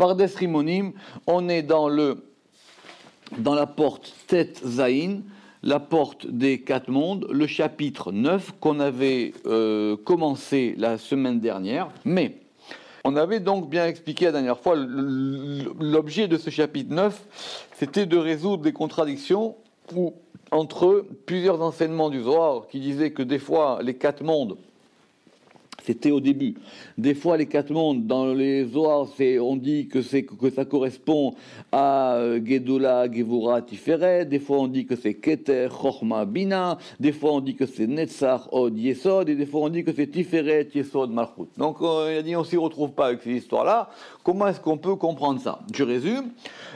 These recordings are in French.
Pardes Rimonim, on est dans la porte Tet Zain, la porte des quatre mondes, le chapitre 9 qu'on avait commencé la semaine dernière. Mais on avait donc bien expliqué la dernière fois, l'objet de ce chapitre 9, c'était de résoudre des contradictions entre plusieurs enseignements du Zohar qui disaient que des fois les quatre mondes, c'était au début. Des fois, les quatre mondes, dans les Zohar, on dit que ça correspond à Gedula, Gevura, Tiferet. Des fois, on dit que c'est Keter, Chochma, Bina. Des fois, on dit que c'est Netzach, Od, Yesod. Et des fois, on dit que c'est Tiferet, Yesod, Malchut. Donc, il a dit, on s'y retrouve pas avec ces histoires-là. Comment est-ce qu'on peut comprendre ça? Je résume.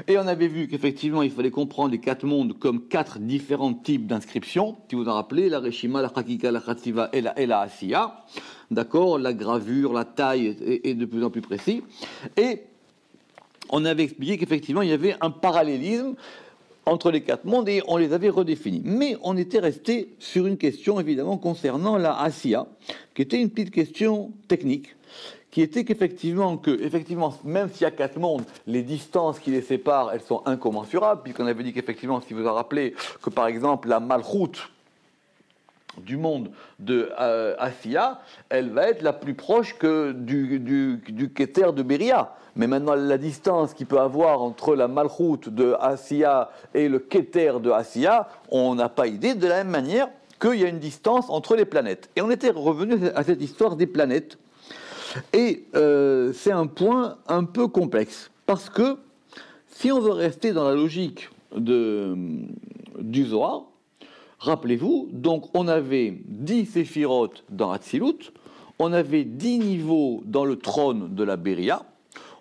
Et on avait vu qu'effectivement, il fallait comprendre les quatre mondes comme quatre différents types d'inscriptions. Si vous en rappelez, la Reshima, la Chakika, la Chatsiva et la Asiya. D'accord, la gravure, la taille est de plus en plus précis. Et on avait expliqué qu'effectivement, il y avait un parallélisme entre les quatre mondes et on les avait redéfinis. Mais on était resté sur une question, évidemment, concernant la Asiya, qui était une petite question technique, qui était qu'effectivement, même s'il y a quatre mondes, les distances qui les séparent, elles sont incommensurables, puisqu'on avait dit qu'effectivement, si vous vous rappelez, que par exemple, la Malchut du monde de Asiya, elle va être la plus proche que du Keter de Beria. Mais maintenant, la distance qu'il peut avoir entre la Malchut de Asiya et le Keter de Asiya, on n'a pas idée, de la même manière qu'il y a une distance entre les planètes. Et on était revenu à cette histoire des planètes. Et c'est un point un peu complexe. Parce que si on veut rester dans la logique du Zohar, rappelez-vous, donc on avait 10 séphirotes dans Hatzilut, on avait 10 niveaux dans le trône de la Beria,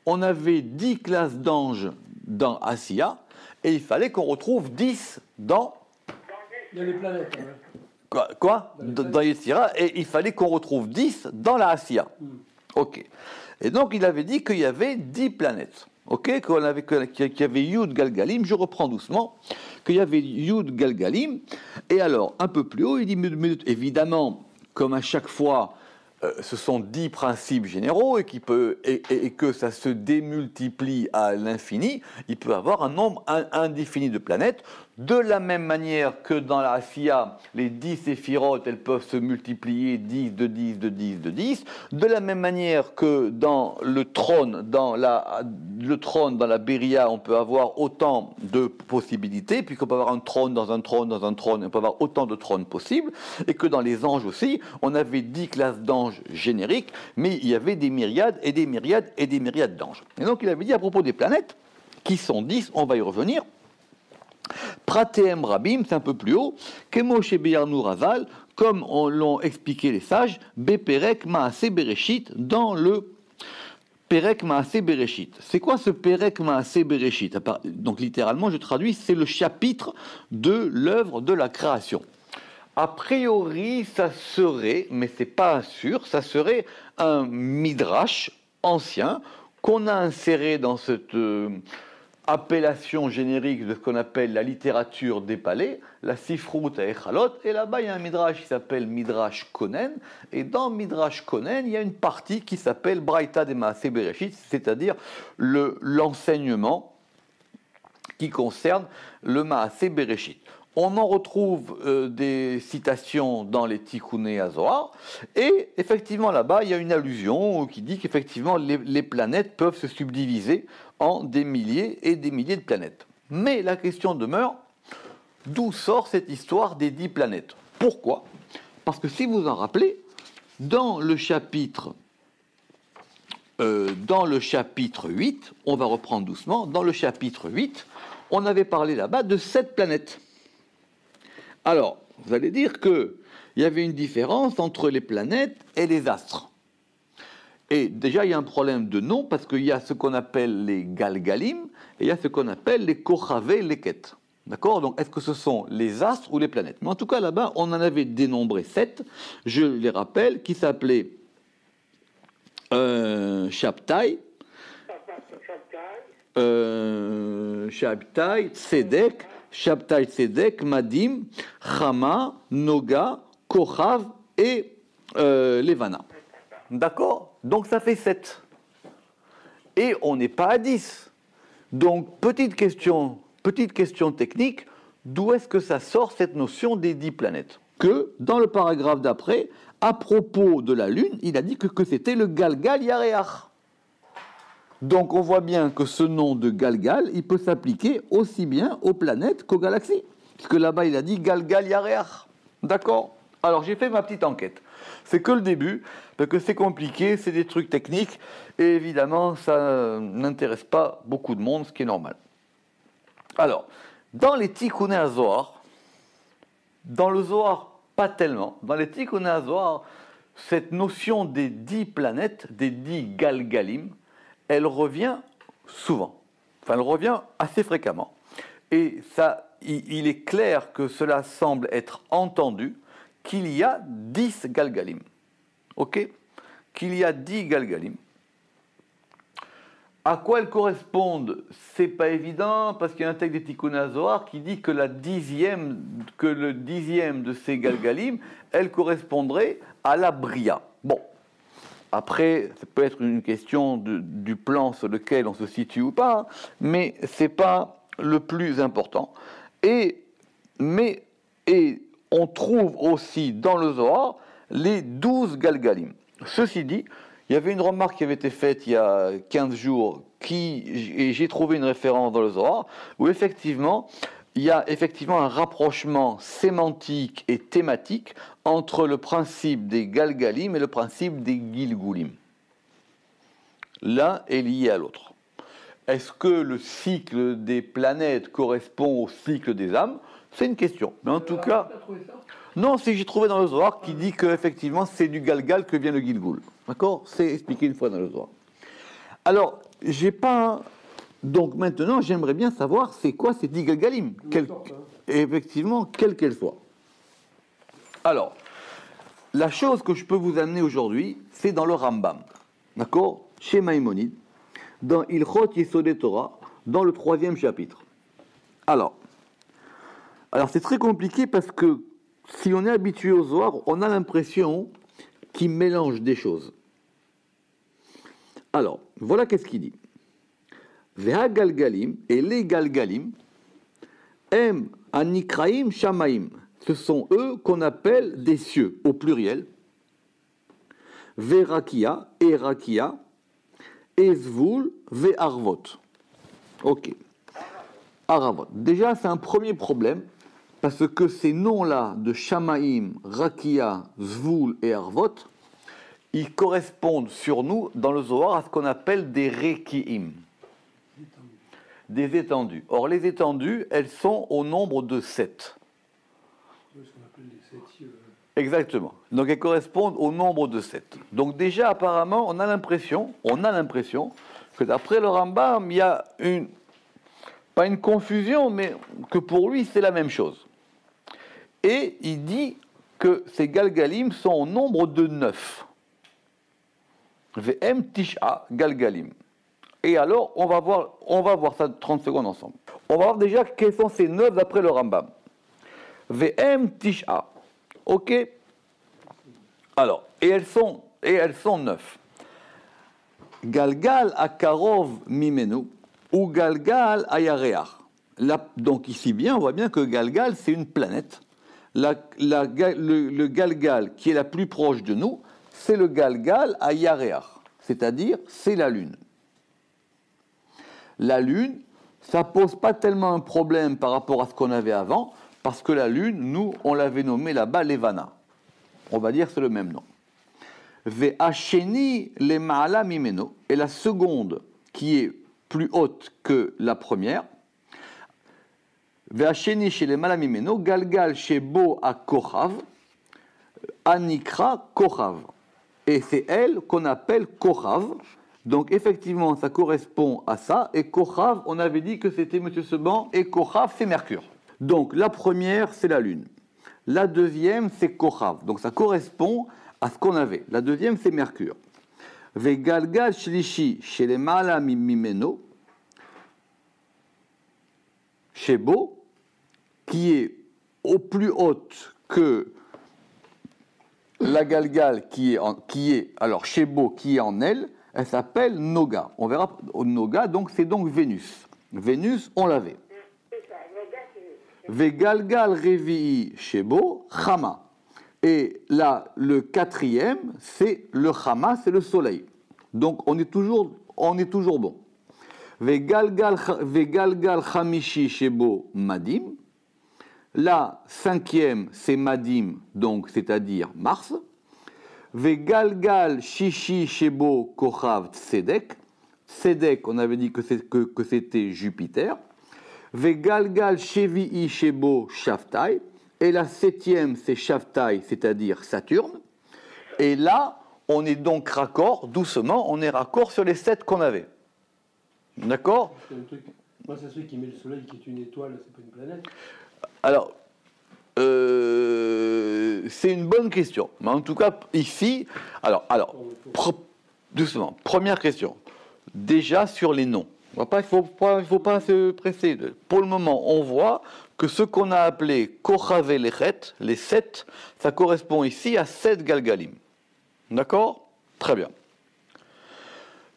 on avait 10 classes d'anges dans Asiya, et il fallait qu'on retrouve 10 dans... Il y a les planètes. Quoi dans Yetzira, et il fallait qu'on retrouve 10 dans la Asiya. Ok. Et donc il avait dit qu'il y avait 10 planètes. Ok, qu'il y avait Yud Galgalim, je reprends doucement, qu'il y avait Yud Galgalim, et alors, un peu plus haut, il dit, évidemment, comme à chaque fois, ce sont 10 principes généraux, et que ça se démultiplie à l'infini, il peut avoir un nombre indéfini de planètes, de la même manière que dans la Asiya, les 10 séphirotes, elles peuvent se multiplier 10 de 10 de 10 de 10, de la même manière que dans le trône, dans la Beria, on peut avoir autant de possibilités, puisqu'on peut avoir un trône dans un trône dans un trône, on peut avoir autant de trônes possibles, et que dans les anges aussi, on avait 10 classes d'anges génériques, mais il y avait des myriades et des myriades et des myriades d'anges. Et donc il avait dit à propos des planètes, qui sont 10, on va y revenir, Prateem Rabim, c'est un peu plus haut, Kemo Shebeyarnu Razal, comme l'ont expliqué les sages, Beperek Maaseh Bereshit, dans le Perek Maaseh Bereshit. C'est quoi ce Perek Maaseh Bereshit? Donc littéralement, je traduis, c'est le chapitre de l'œuvre de la création. A priori, ça serait, mais c'est pas sûr, ça serait un midrash ancien qu'on a inséré dans cette appellation générique de ce qu'on appelle la littérature des palais, la Sifrut à Echalot, et là-bas il y a un midrash qui s'appelle Midrash Konen, et dans Midrash Konen, il y a une partie qui s'appelle Braïta de Maaseh Bereshit, c'est-à-dire l'enseignement qui concerne le Maaseh Bereshit. On en retrouve des citations dans les Tikkuné HaZohar, et effectivement là-bas, il y a une allusion qui dit qu'effectivement les planètes peuvent se subdiviser en des milliers et des milliers de planètes. Mais la question demeure, d'où sort cette histoire des 10 planètes? Pourquoi? Parce que si vous en rappelez, dans le chapitre 8, on va reprendre doucement, dans le chapitre 8, on avait parlé là-bas de 7 planètes. Alors, vous allez dire qu'il y avait une différence entre les planètes et les astres. Et déjà, il y a un problème de nom, parce qu'il y a ce qu'on appelle les Galgalim, et il y a ce qu'on appelle les Kochavé Leket. D'accord? Donc, est-ce que ce sont les astres ou les planètes? Mais en tout cas, là-bas, on en avait dénombré 7, je les rappelle, qui s'appelaient Shabtai, Tzedek, Shabtai Tzedek, Madim, Chama, Noga, Kochav et Levana. D'accord? Donc ça fait 7. et on n'est pas à 10. Donc, petite question technique, d'où est-ce que ça sort cette notion des 10 planètes? Que, dans le paragraphe d'après, à propos de la Lune, il a dit que c'était le Galgal Yareach. Donc, on voit bien que ce nom de Galgal, il peut s'appliquer aussi bien aux planètes qu'aux galaxies. Puisque là-bas, il a dit Galgal Yareach. D'accord? Alors, j'ai fait ma petite enquête. C'est que le début, parce que c'est compliqué, c'est des trucs techniques, et évidemment, ça n'intéresse pas beaucoup de monde, ce qui est normal. Alors, dans les Tikkuné HaZohar, dans le Zohar, pas tellement, dans les Tikkuné HaZohar, cette notion des 10 planètes, des 10 Galgalim, elle revient souvent. Enfin, elle revient assez fréquemment. Et ça, il est clair que cela semble être entendu, qu'il y a 10 Galgalim. Ok? Qu'il y a 10 Galgalim. À quoi elles correspondent? C'est pas évident, parce qu'il y a un texte des Tikkuné HaZohar qui dit que le dixième de ces Galgalim, elle correspondrait à la Bria. Bon. Après, ça peut être une question du plan sur lequel on se situe ou pas, mais c'est pas le plus important. Et on trouve aussi dans le Zohar les 12 Galgalim. Ceci dit, il y avait une remarque qui avait été faite il y a 15 jours, et j'ai trouvé une référence dans le Zohar, où effectivement, il y a effectivement un rapprochement sémantique et thématique entre le principe des Galgalim et le principe des Gilgulim. L'un est lié à l'autre. Est-ce que le cycle des planètes correspond au cycle des âmes? C'est une question. Mais en tout cas, non, c'est que j'ai trouvé dans le Zohar qui dit qu'effectivement c'est du Galgal que vient le Gilgul. D'accord? C'est expliqué une fois dans le Zohar. Alors, j'ai pas. Donc maintenant, j'aimerais bien savoir c'est quoi ces 10 Galgalim. Effectivement, quelle qu'elle soit. Alors, la chose que je peux vous amener aujourd'hui, c'est dans le Rambam. D'accord? Chez Maïmonide, dans Ilchot Yesodei Torah, dans le 3e chapitre. Alors c'est très compliqué parce que si on est habitué au Zohar, on a l'impression qu'il mélange des choses. Alors, voilà qu'est-ce qu'il dit. Veha Galgalim, et les Galgalim, em anikraim shamaim, ce sont eux qu'on appelle des cieux, au pluriel. Verakia, et Rakia, et Zvul, ve'arvot. Ok. Aravot. Déjà, c'est un premier problème, parce que ces noms-là de Shamaim, Rakia, Zvul et Arvot, ils correspondent sur nous, dans le Zohar, à ce qu'on appelle des Rekiim. Des étendues. Or, les étendues, elles sont au nombre de 7. Ce qu'on appelle les 7 cieux. Exactement. Donc, elles correspondent au nombre de 7. Donc, déjà, apparemment, on a l'impression que d'après le Rambam, il y a pas une confusion, mais que pour lui, c'est la même chose. Et il dit que ces Galgalim sont au nombre de 9. V'em Tisha Galgalim. Et alors, on va voir ça 30 secondes ensemble. On va voir déjà quels sont ces 9 d'après le Rambam. V'em Tisha. Ok? Alors, et elles sont 9. Galgal Akarov Mimenu ou Galgal Ayareach. Donc ici bien, on voit bien que Galgal, c'est une planète. Le Galgal qui est la plus proche de nous, c'est le Galgal Ayareach, c'est-à-dire c'est la Lune. La Lune, ça pose pas tellement un problème par rapport à ce qu'on avait avant, parce que la Lune, nous, on l'avait nommée là-bas Levana. On va dire c'est le même nom. Ve'asheni le ma'ala mimeno, et la seconde qui est plus haute que la première. Ve'asheni chez les ma'ala mimeno, galgal shebo a kochav, anikra kochav. Et c'est elle qu'on appelle kochav. Donc effectivement, ça correspond à ça. Et kochav, on avait dit que c'était M. Seban, et kochav, c'est Mercure. Donc la première, c'est la Lune. La deuxième, c'est kochav. Donc ça correspond à ce qu'on avait. La deuxième, c'est Mercure. Vegalgal shlishi chez les mala mimeno, shebo, qui est au plus haute que la galgal qui est alors shebo qui est en elle, elle s'appelle Noga. On verra Noga, donc c'est donc Vénus. Vénus, on l'avait. C'est ça, Noga, c'est. Vegalgal Revi'i Shebo, Chama. Et là, le quatrième, c'est le Chama, c'est le soleil. Donc on est toujours bon. Vegalgal Chamishi Shebo Madim. La cinquième, c'est Madim, donc c'est-à-dire Mars. Vegalgal Shishi Shebo Kochav Tzedek. Tzedek, on avait dit que c'était Jupiter. Vegalgal Shevi'i Shebo Shavtai. Et la septième, c'est Shavtai, c'est-à-dire Saturne. Et là, on est donc raccord, doucement, on est raccord sur les 7 qu'on avait. D'accord ? C'est un truc. Moi, c'est celui qui met le soleil qui est une étoile, c'est pas une planète. Alors, c'est une bonne question. Mais en tout cas, ici, doucement. Première question. Déjà sur les noms. Il ne faut pas se presser. Pour le moment, on voit que ce qu'on a appelé Kochavé Lechet, les 7, ça correspond ici à 7 Galgalim. D'accord ? Très bien.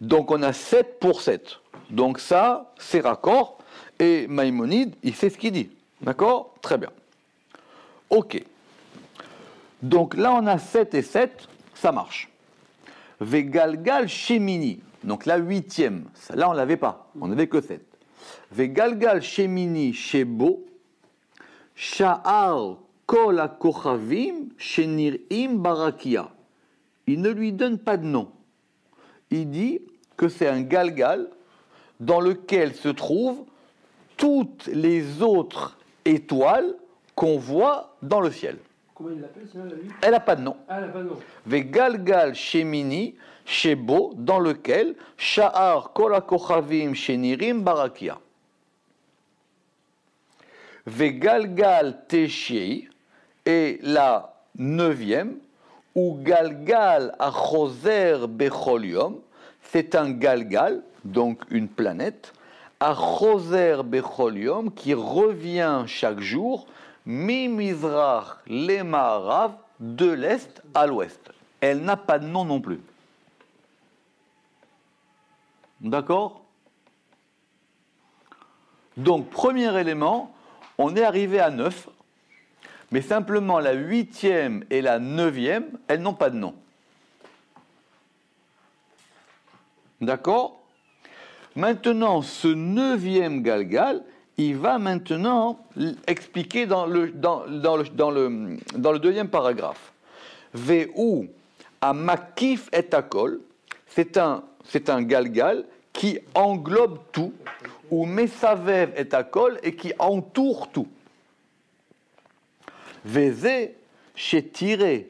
Donc on a 7 pour 7. Donc ça, c'est raccord. Et Maïmonide, il sait ce qu'il dit. D'accord ? Très bien. Ok. Donc là, on a 7 et 7, ça marche. Vegalgal Shemini. Donc la 8e, là on ne l'avait pas, on n'avait que 7. Vegalgal Shemini Shebo, Sha'ar Kol HaKochavim Shenir'im Barakia. Il ne lui donne pas de nom. Il dit que c'est un galgal dans lequel se trouvent toutes les autres étoiles qu'on voit dans le ciel. Comment il l'appelle, celle-là, la 8 ? Elle n'a pas de nom. Ah, elle n'a pas de nom. Vegalgal Shemini Shebo, dans lequel Sha'ar Kol HaKochavim Shenirim Barakia. Vegalgal Teshei, et la 9e, ou Galgal Achoser Bechol Yom, c'est un Galgal, donc une planète, Achoser Bechol Yom, qui revient chaque jour, Mi Mizrach le Ma'arav, de l'est à l'ouest. Elle n'a pas de nom non plus. D'accord ? Donc, premier élément, on est arrivé à 9, mais simplement la 8e et la 9e, elles n'ont pas de nom. D'accord ? Maintenant, ce 9e Galgal, il va maintenant expliquer dans le deuxième paragraphe. Ve'u amakif et akol, c'est un galgal qui englobe tout, ou mesavev et akol, et qui entoure tout. Veze shetire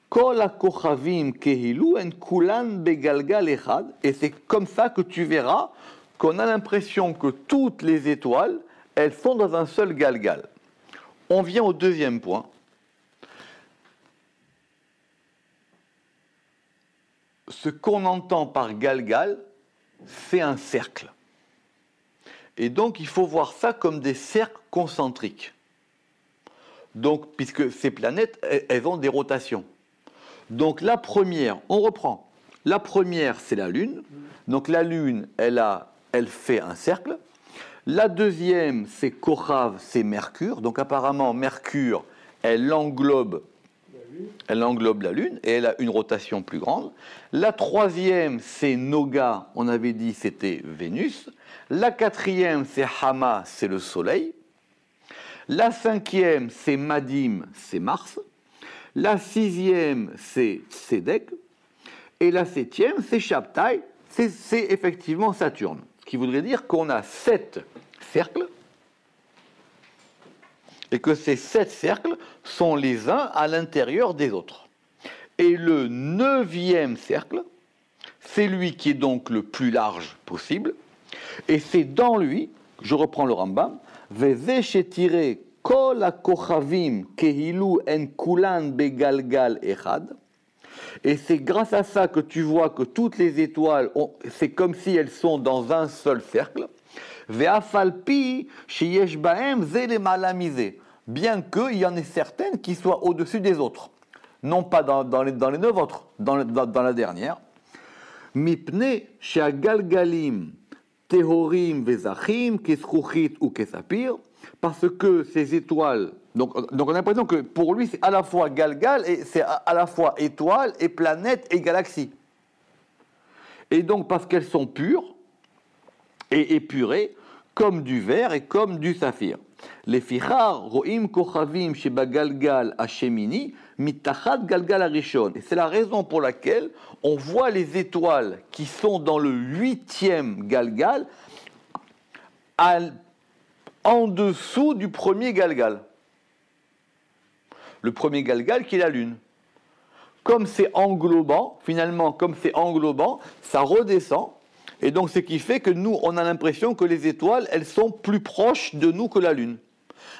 kol hakochavim kehilu en kulan begalgal echad, et c'est comme ça que tu verras qu'on a l'impression que toutes les étoiles, elles sont dans un seul galgal. On vient au deuxième point. Ce qu'on entend par galgal, c'est un cercle. Et donc, il faut voir ça comme des cercles concentriques. Donc, puisque ces planètes, elles ont des rotations. Donc, la première, on reprend. La première, c'est la Lune. Donc, la Lune, elle fait un cercle. La deuxième, c'est Kochav, c'est Mercure. Donc, apparemment, Mercure, elle englobe la Lune et elle a une rotation plus grande. La troisième, c'est Noga, on avait dit c'était Vénus. La quatrième, c'est Hama, c'est le Soleil. La cinquième, c'est Madim, c'est Mars. La sixième, c'est Tzedek. Et la septième, c'est Shabtai, c'est effectivement Saturne. Ce qui voudrait dire qu'on a 7 cercles et que ces 7 cercles sont les uns à l'intérieur des autres. Et le 9e cercle, c'est lui qui est donc le plus large possible, et c'est dans lui, je reprends le Rambam, Veze shetire kol hakochavim kehilu en kulan begalgal echad, et c'est grâce à ça que tu vois que toutes les étoiles, c'est comme si elles sont dans un seul cercle, ve'afalpi sheyesh bahem ze lemala mize, bien qu'il y en ait certaines qui soient au-dessus des autres. Non pas dans les 9 autres, dans la dernière. Mipne she'agalgalim tehorim vezachim kesruchit ou kesapir, parce que ces étoiles, donc on a l'impression que pour lui c'est à la fois galgal et c'est à la fois étoile et planète et galaxie. Et donc parce qu'elles sont pures et épurées, comme du verre et comme du saphir. Les fichar roim kochavim shebagalgal hashemini mitachat galgal harishon. Et c'est la raison pour laquelle on voit les étoiles qui sont dans le 8e galgal en dessous du premier galgal. Le premier galgal qui est la Lune. Comme c'est englobant, finalement, comme c'est englobant, ça redescend. Et donc, ce qui fait que nous, on a l'impression que les étoiles, elles sont plus proches de nous que la Lune.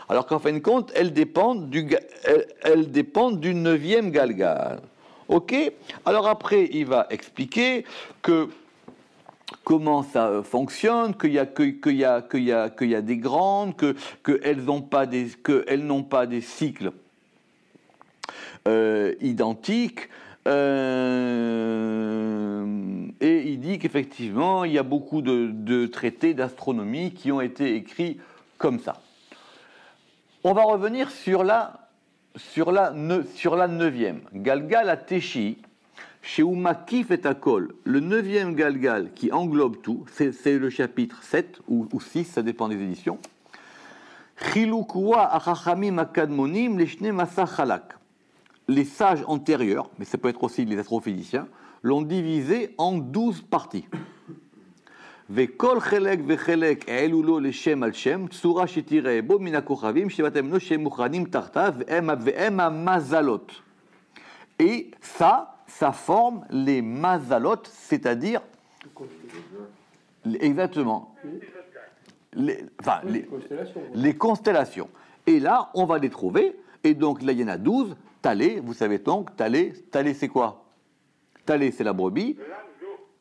Alors qu'en fin de compte, elles dépendent du 9e galgal. Ok ? Alors après, il va expliquer que comment ça fonctionne, qu'il y a des grandes, qu'elles n'ont pas des cycles identiques. Et il dit qu'effectivement, il y a beaucoup de traités d'astronomie qui ont été écrits comme ça. On va revenir sur la 9e. Galgal à Teshi, chez Umakif et Akol, le 9e Galgal qui englobe tout, c'est le chapitre 7 ou 6, ça dépend des éditions. Chilukwa achachamim akadmonim leshne masa chalak. Les sages antérieurs, mais ça peut être aussi les astrophysiciens, l'ont divisé en 12 parties. Vekol chelek vechelek elulo leshem al shem tsura shetireh bo min hakochavim shevatem shem muchanim tartav ve'em mazalot. Et ça forme les mazalot, c'est-à-dire exactement les constellations. Et là, on va les trouver. Et donc là, il y en a 12. Talé, vous savez donc, Talé c'est quoi? Talé, c'est la brebis.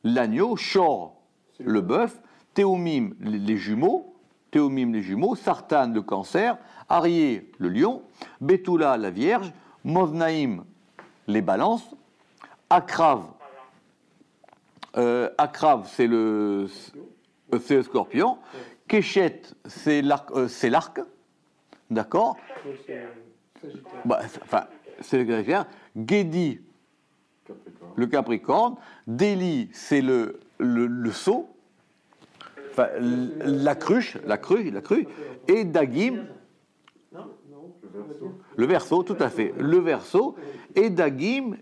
L'agneau, Shor, le bœuf. Théomim, les jumeaux. Sartan, le cancer. Arié, le lion. Betula, la vierge. Moznaïm, les balances. Akrav, c'est le scorpion. Keshet, c'est l'arc. D'accord? C'est le Sagittaire. Gedi, le Capricorne. Déli, c'est le sceau. La crue. Et Dagim, le Verseau, tout à fait. Le Verseau. Et Dagim,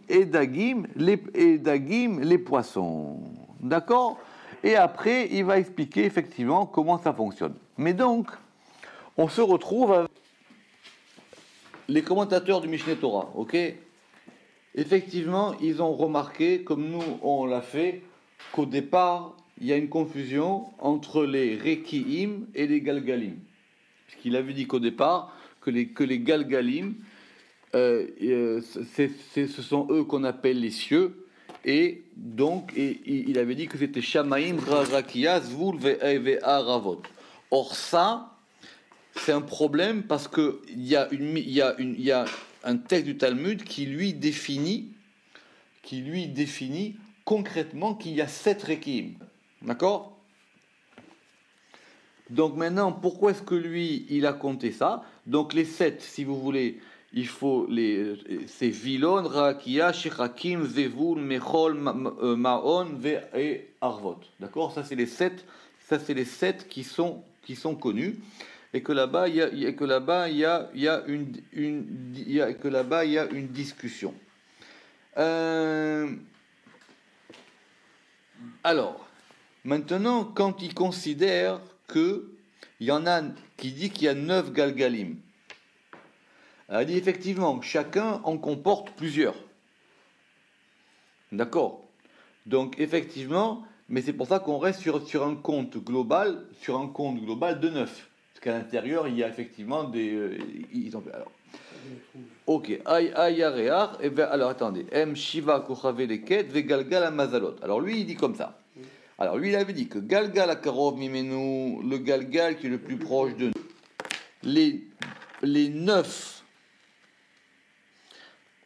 les poissons. D'accord? Et après, il va expliquer effectivement comment ça fonctionne. Mais donc, on se retrouve avec les commentateurs du Mishneh Torah, ok? Effectivement, ils ont remarqué, comme nous on l'a fait, qu'au départ, il y a une confusion entre les Rekiim et les Galgalim. Puisqu'il avait dit qu'au départ, que les Galgalim, ce sont eux qu'on appelle les cieux, et donc il avait dit que c'était Shamaim, Rakia, Zvul, Ve'aravot. Or ça, c'est un problème parce qu'il y a un texte du Talmud qui lui définit concrètement qu'il y a 7 Rekiim. D'accord? Donc maintenant, pourquoi est-ce que lui, il a compté ça? Donc les 7, si vous voulez, il faut c'est Vilon, Rakia, Shechakim, Zevul, Mechol, Maon, et Arvot. D'accord? Ça c'est les 7 qui sont connus. Et que là-bas, il y a une discussion. Alors, maintenant, quand il considère qu'il y en a qui dit qu'il y a 9 Galgalim, il dit effectivement, chacun en comporte plusieurs. D'accord? Donc, effectivement, mais c'est pour ça qu'on reste sur un compte global de 9. Parce qu'à l'intérieur, il y a effectivement des... alors, ok. Ayarear. Alors, attendez. M. Shiva Kochave Leket Ve Galgal Amazalot. Alors, lui, il dit comme ça. Alors, lui, il avait dit que Galgal Akarov Mimenu, le Galgal qui est le plus proche de nous, les 9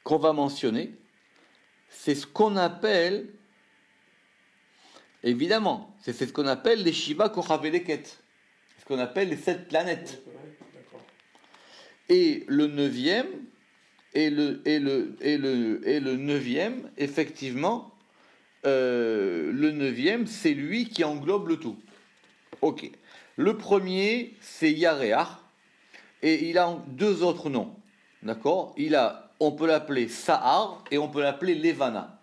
qu'on va mentionner, c'est ce qu'on appelle Évidemment, c'est ce qu'on appelle les Shiva Kochaveleket. C'est ce qu'on appelle les 7 planètes. D'accord. Et le neuvième, le neuvième, effectivement, le neuvième, c'est lui qui englobe le tout. Ok. Le premier, c'est Yareach, et il a 2 autres noms. D'accord? On peut l'appeler Sahar et on peut l'appeler Levana.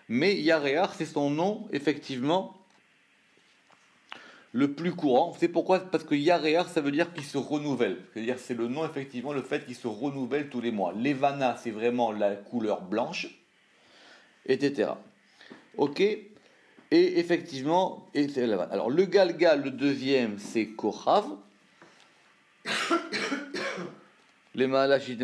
Mais Yareach, c'est son nom, effectivement, le plus courant. C'est pourquoi? Parce que Yareach, ça veut dire qu'il se renouvelle. C'est-à-dire, c'est le nom, effectivement, le fait qu'il se renouvelle tous les mois. Levana, c'est vraiment la couleur blanche, etc. Ok? Et effectivement, c'est Levana. Alors, le Galgal, le deuxième, c'est Kochav. Les malachim,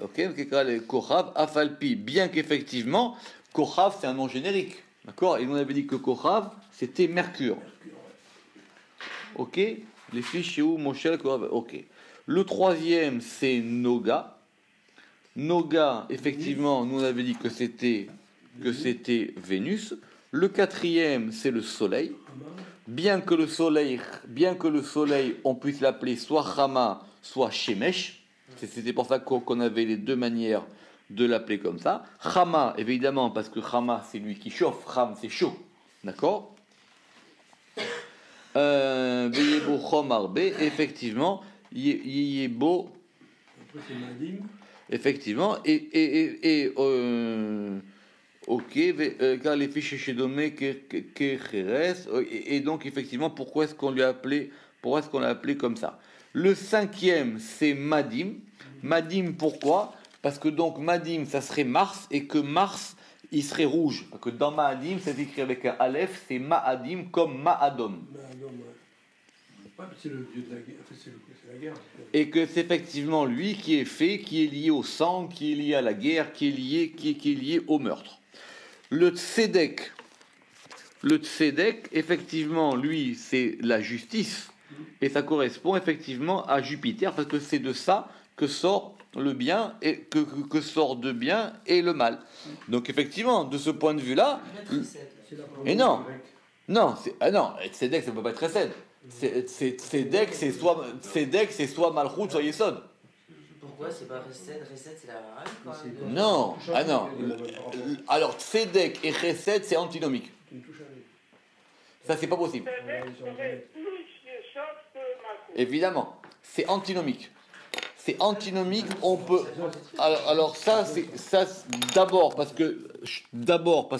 ok, les Kochav, Afalpi, bien qu'effectivement, Kochav, c'est un nom générique. D'accord? Et nous on avait dit que Kochav, c'était Mercure. Ok? Les fiches chez où Moshel, Kochav. Ok. Le troisième, c'est Noga. Noga, effectivement, nous on avait dit que c'était Vénus. Le quatrième, c'est le Soleil. Bien que le Soleil, on puisse l'appeler soit Chama, soit Shemesh. C'était pour ça qu'on avait les 2 manières de l'appeler comme ça. Chama, évidemment, parce que Chama, c'est lui qui chauffe. Cham, c'est chaud. D'accord? Veyebo Chom Arbe, effectivement, Yebo. Après, c'est Madim. Effectivement, ok, car les fiches chez Domé, et donc, effectivement, pourquoi est-ce qu'on l'a appelé comme ça? Le cinquième, c'est Madim. Madim, pourquoi? Parce que donc Madim, ça serait Mars, et que Mars, il serait rouge. Parce que dans Ma'adim, c'est écrit avec un Aleph, c'est Ma'adim comme Ma'adom. Ouais, c'est le dieu de la guerre. Enfin, c'est la guerre. Et que c'est effectivement lui qui est lié au sang, qui est lié à la guerre, qui est lié au meurtre. Le Tzedek, effectivement, lui, c'est la justice. Et ça correspond effectivement à Jupiter, parce que c'est de ça que sort le bien et que sort de bien et le mal. Donc effectivement, de ce point de vue-là, et non, Tzedek, ça ne peut pas être Chesed. Tzedek, c'est soit Malchut, soit Yesod. Pourquoi c'est pas Chesed? Chesed, c'est la rage, quoi. Non, non. Alors Tzedek et Chesed, c'est antinomique. Ça, c'est pas possible. Évidemment, c'est antinomique. C'est antinomique, on peut. Alors ça, d'abord parce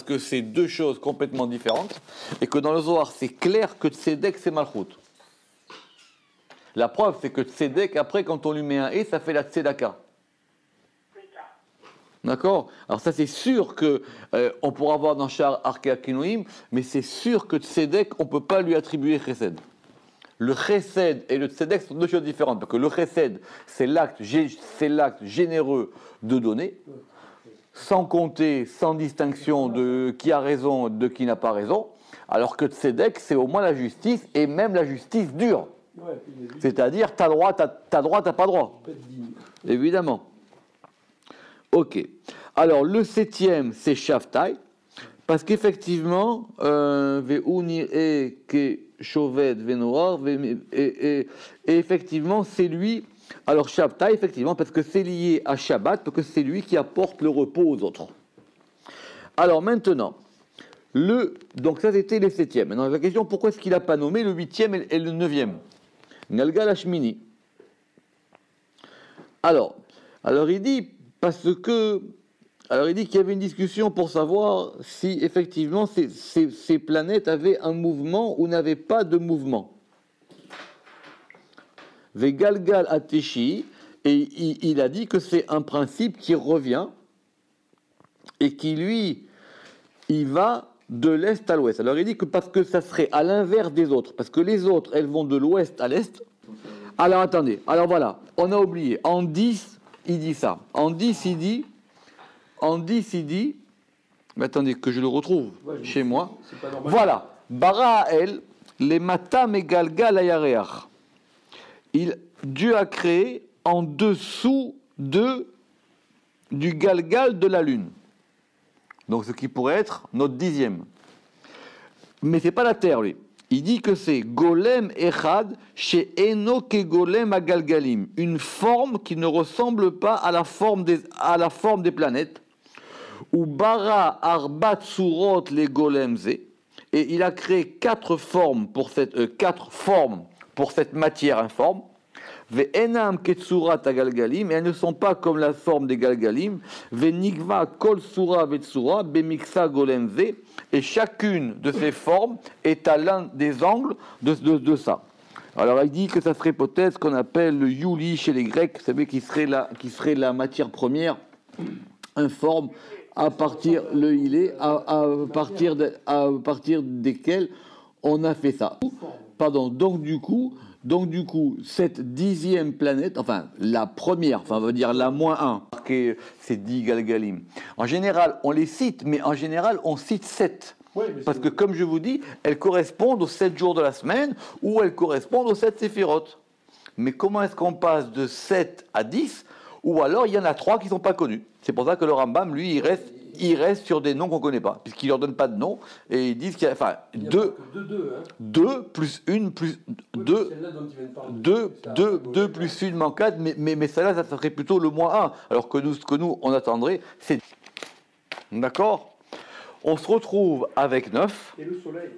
que c'est 2 choses complètement différentes, et que dans le Zohar, c'est clair que Tzedek, c'est Malchut. La preuve, c'est que Tzedek, après, quand on lui met un « et », ça fait la Tzedaka. D'accord? Alors ça, c'est sûr que on pourra voir dans Shar Arkea-Kinoïm, mais c'est sûr que Tzedek, on ne peut pas lui attribuer Chesed. Le Chesed et le Tzedek sont 2 choses différentes, parce que le Chesed, c'est l'acte généreux de donner, sans compter, sans distinction de qui a raison, de qui n'a pas raison, alors que Tzedek, c'est au moins la justice, et même la justice dure. C'est-à-dire, t'as droit, t'as pas droit. Évidemment. Ok. Alors, le 7e, c'est Shavtai, parce qu'effectivement, et effectivement, c'est lui. Alors, Shavtai, effectivement, parce que c'est lié à Shabbat, parce que c'est lui qui apporte le repos aux autres. Alors, maintenant, donc ça, c'était les 7e. Maintenant, la question, pourquoi est-ce qu'il n'a pas nommé le 8e et le 9e? Galgal Hashmini. Alors, il dit, qu'il y avait une discussion pour savoir si effectivement ces planètes avaient un mouvement ou n'avaient pas de mouvement. Vegalgal Ateshi, et il a dit que c'est un principe qui revient et qui, lui, il va de l'est à l'ouest. Alors il dit que parce que ça serait à l'inverse des autres, parce que les autres, elles vont de l'ouest à l'est. Alors attendez, alors voilà, on a oublié, en 10, il dit ça. En 10, il dit, mais attendez que je le retrouve chez moi. Voilà, Bara-Hael, les matam et galgal ayareach. Dieu a créé en dessous du galgal de la lune. Donc ce qui pourrait être notre 10e. Mais c'est pas la terre, lui. Il dit que c'est Golem Echad chez Eno ke Golem Agalgalim, une forme qui ne ressemble pas à la forme des planètes. Ou Bara Arbat Surot les Golemze, et il a créé quatre formes pour cette matière informe. Ve'enam ketsurat agalgalim, et elles ne sont pas comme la forme des galgalim. Ve'nigva kol sura ve'tsura bemixa golemze, et chacune de ces formes est à l'un des angles de ça. Alors il dit que ça serait peut-être ce qu'on appelle le yuli chez les Grecs, vous savez, qui serait la matière première informe à partir le ilé, à partir desquels on a fait ça. Pardon. Donc du coup, cette 10e planète, enfin la première, enfin on va dire la -1, c'est 10 galgalim. En général, on les cite, mais en général, on cite 7. Ouais, parce que comme je vous dis, elles correspondent aux 7 jours de la semaine ou elles correspondent aux 7 séphirotes. Mais comment est-ce qu'on passe de 7 à 10? Ou alors il y en a 3 qui ne sont pas connus. C'est pour ça que le Rambam, lui, il reste sur des noms qu'on ne connaît pas, puisqu'il ne leur donne pas de nom, et ils disent qu'il y a, enfin, 2 plus 1 plus 2, 2 plus 1 moins 4, mais celle-là, ça serait plutôt le -1, alors que ce que nous, on attendrait, c'est... D'accord? On se retrouve avec 9. Et le soleil,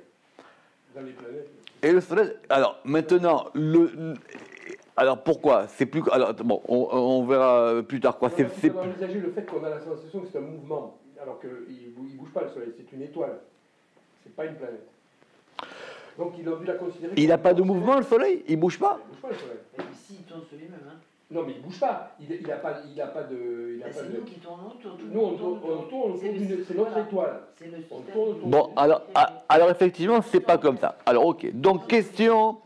dans les planètes. Et le soleil, alors, maintenant, alors pourquoi? C'est plus. Alors bon, on verra plus tard quoi. C'est envisager le fait qu'on a la sensation que c'est un mouvement, alors qu'il ne bouge pas le Soleil, c'est une étoile, c'est pas une planète. Donc il a dû la considérer. Il n'a pas de mouvement le Soleil? Il bouge pas? Il bouge pas le Soleil. Et puis si, il tourne sur lui-même. Hein. Non mais il bouge pas. Il a pas de. C'est nous qui tournons, Nous on tourne, c'est notre étoile. On tourne. Bon alors effectivement c'est pas comme ça. Alors ok. Donc question.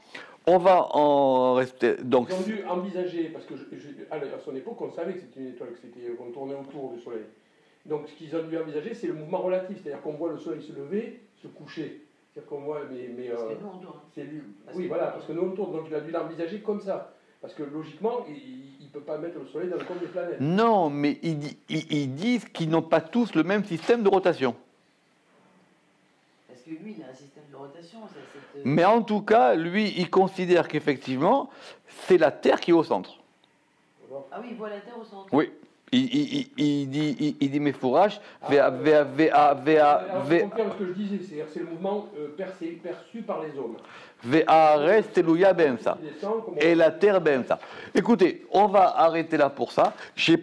On va en rester. Donc, ils ont dû envisager, parce que à son époque, on savait que c'était une étoile, qu'on tournait autour du Soleil. Donc, ce qu'ils ont dû envisager, c'est le mouvement relatif, c'est-à-dire qu'on voit le Soleil se lever, se coucher. C'est-à-dire qu'on voit, parce que nous, on tourne. Oui, voilà, parce que nous, on tourne. Donc, il a dû l'envisager comme ça. Parce que logiquement, il ne peut pas mettre le Soleil dans le compte des planètes. Non, mais ils disent qu'ils n'ont pas tous le même système de rotation. Parce que lui, il a un système de rotation. Mais en tout cas, lui, il considère qu'effectivement, c'est la Terre qui est au centre. Ah oui, il voit la Terre au centre. Oui. Il dit mes fourrages, Je confirme ce que je disais, c'est le mouvement perçu par les hommes. Et la terre ça. Écoutez, on va arrêter là pour ça. J'en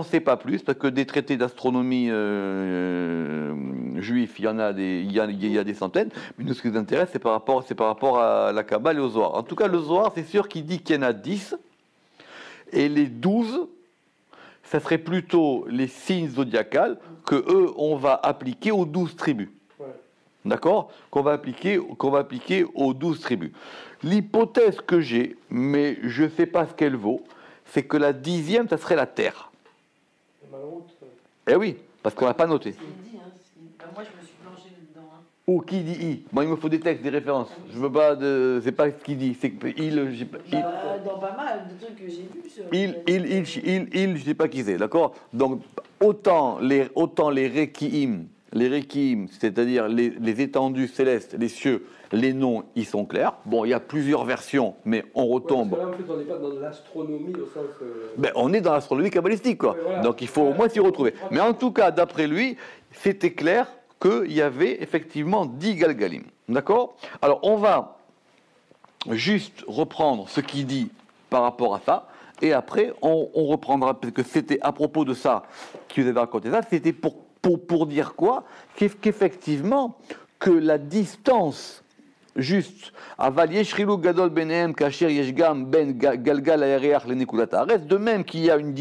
sais pas plus parce que des traités d'astronomie juifs, il y a des centaines. Mais nous, ce qui nous intéresse, c'est par rapport à la Kabbale et au Zohar. En tout cas, le Zohar, c'est sûr qu'il dit qu'il y en a 10. Et les 12, ça serait plutôt les signes zodiacales que eux, on va appliquer aux 12 tribus. Ouais. D'accord? Qu'on va appliquer aux 12 tribus. L'hypothèse que j'ai, mais je ne sais pas ce qu'elle vaut, c'est que la 10e, ça serait la Terre. Eh oui, parce qu'on n'a pas noté. C'est ce qu'il dit, hein. Moi, je me suis plongé dedans. Hein. Ou qui dit I? Moi, il me faut des textes, des références. Je veux pas de. C'est pas ce qu'il dit. C'est que dans pas mal de trucs que j'ai vus. Je sais pas qui c'est, d'accord? Donc, autant les Rekiim, c'est-à-dire les étendues célestes, les cieux, les noms, ils sont clairs. Bon, il y a plusieurs versions, mais on retombe. Ouais, parce que là, en fait, on n'est pas dans l'astronomie au sens. Ben, on est dans l'astronomie kabbalistique, quoi. Ouais, voilà. Donc, il faut au moins s'y retrouver. Mais en tout cas, d'après lui, c'était clair qu'il y avait effectivement 10 galgalim. D'accord? Alors, on va juste reprendre ce qu'il dit par rapport à ça, et après, on reprendra, parce que c'était à propos de ça qu'il vous avait raconté ça, c'était pour dire quoi? Qu'effectivement, que la distance juste, aval yeshrilu gadol benehem kasher yeshgam ben galgal aereach lenekulat haaretz, de même qu'il y a une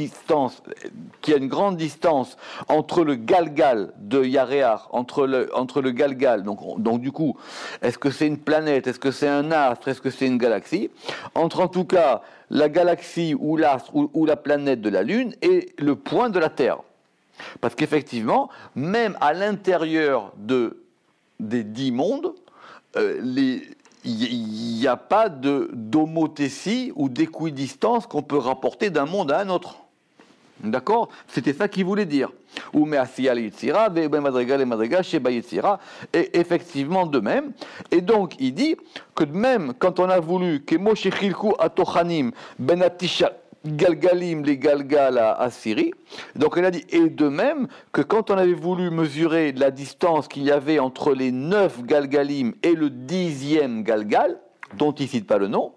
grande distance entre le galgal de Yareach, entre le galgal, donc du coup, est-ce que c'est une planète, est-ce que c'est un astre, est-ce que c'est une galaxie, entre en tout cas la galaxie ou l'astre ou la planète de la Lune et le point de la Terre. Parce qu'effectivement, même à l'intérieur des 10 mondes, il n'y a pas d'homothétie ou d'équidistance qu'on peut rapporter d'un monde à un autre. D'accord? C'était ça qu'il voulait dire. Ou me'asiya liyitzira, ve'ben madrega le madrega sheba yitzira. Et effectivement de même. Et donc il dit que de même quand on a voulu que Moshe chilku atochanim ben atisha galgalim les galgal à Syrie. Donc il a dit et de même que quand on avait voulu mesurer la distance qu'il y avait entre les 9 galgalim et le 10e galgal, dont il ne cite pas le nom.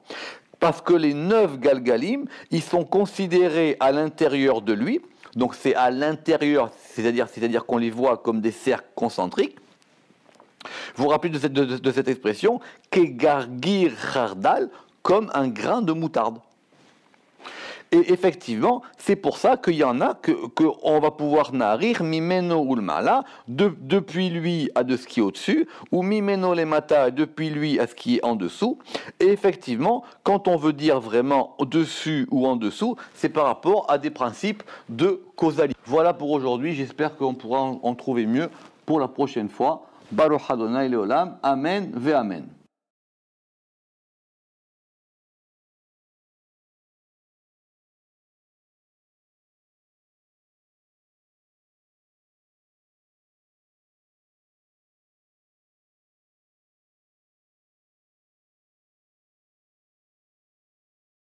Parce que les 9 galgalim, ils sont considérés à l'intérieur de lui, donc c'est à l'intérieur, c'est-à-dire qu'on les voit comme des cercles concentriques. Vous vous rappelez de cette expression, kegargir chardal, comme un grain de moutarde. Et effectivement, c'est pour ça qu'il y en a qu'on va pouvoir narir mimeno ulmala, depuis lui à de ce qui est au-dessus, ou mimeno lemata, depuis lui à ce qui est en dessous. Et effectivement, quand on veut dire vraiment au-dessus ou en dessous, c'est par rapport à des principes de causalité. Voilà pour aujourd'hui, j'espère qu'on pourra en trouver mieux pour la prochaine fois. Baruch Adonai Leolam, Amen ve Amen.